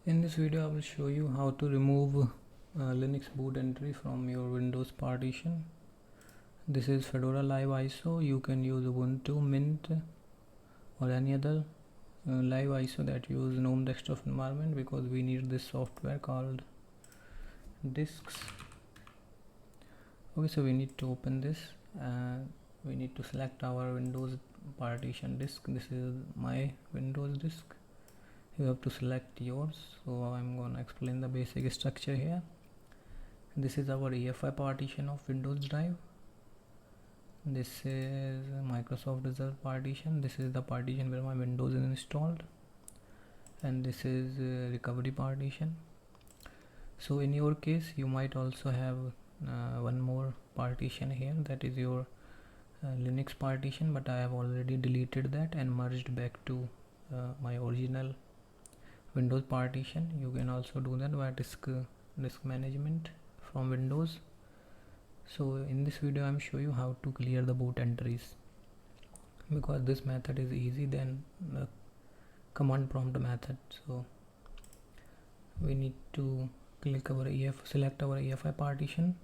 In this video I will show you how to remove Linux boot entry from your Windows partition. This is Fedora Live ISO. You can use Ubuntu, Mint or any other live ISO that use GNOME desktop environment, because we need this software called disks. Okay, so we need to open this and we need to select our Windows partition disk. This is my Windows disk. You have to select yours, so I'm going to explain the basic structure here. This is our EFI partition of Windows drive. This is Microsoft Reserve partition. This is the partition where my Windows is installed, and this is recovery partition. So in your case you might also have one more partition here, that is your Linux partition, but I have already deleted that and merged back to my original Windows partition. You can also do that by disk management from Windows. So in this video I'm show you how to clear the boot entries, because this method is easy than the command prompt method. So we need to select our EFI partition,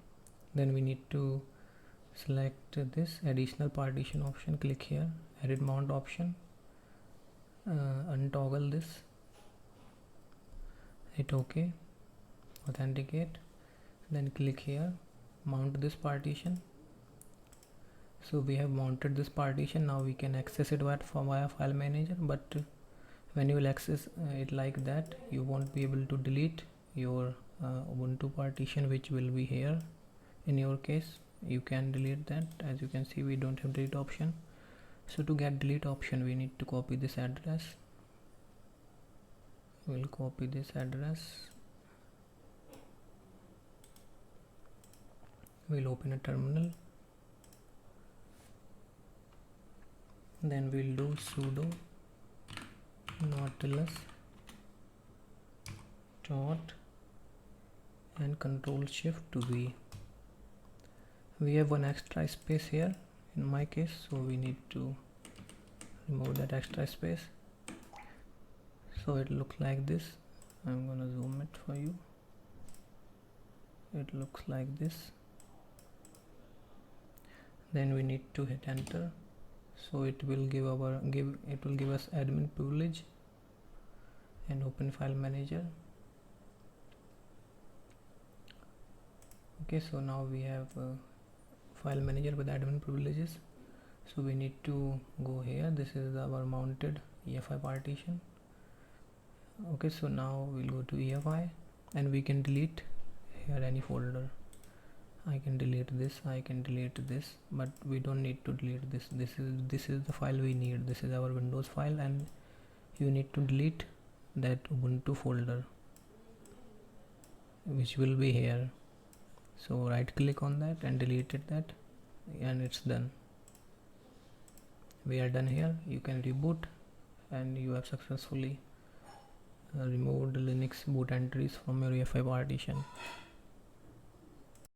then we need to select this additional partition option, click here, edit mount option, untoggle this, hit OK, authenticate, then click here, mount this partition. So we have mounted this partition. Now we can access it via file manager, but when you will access it like that, you won't be able to delete your Ubuntu partition, which will be here. In your case you can delete that. As you can see, we don't have delete option. So to get delete option, we need to copy this address. We'll copy this address. We'll open a terminal, then we'll do sudo nautilus dot and control shift to V. We have one extra space here in my case, so we need to remove that extra space. So it looks like this. I'm gonna zoom it for you. It looks like this. Then we need to hit enter, so it will give us admin privilege, and open file manager. Okay, so now we have file manager with admin privileges. So we need to go here. This is our mounted EFI partition. Okay, so now we'll go to EFI and we can delete here any folder. I can delete this, I can delete this, but we don't need to delete this. This is the file we need. This is our Windows file, and you need to delete that Ubuntu folder, which will be here. So right click on that and deleted that, and it's done. We are done here. You can reboot, and you have successfully removed Linux boot entries from your EFI partition.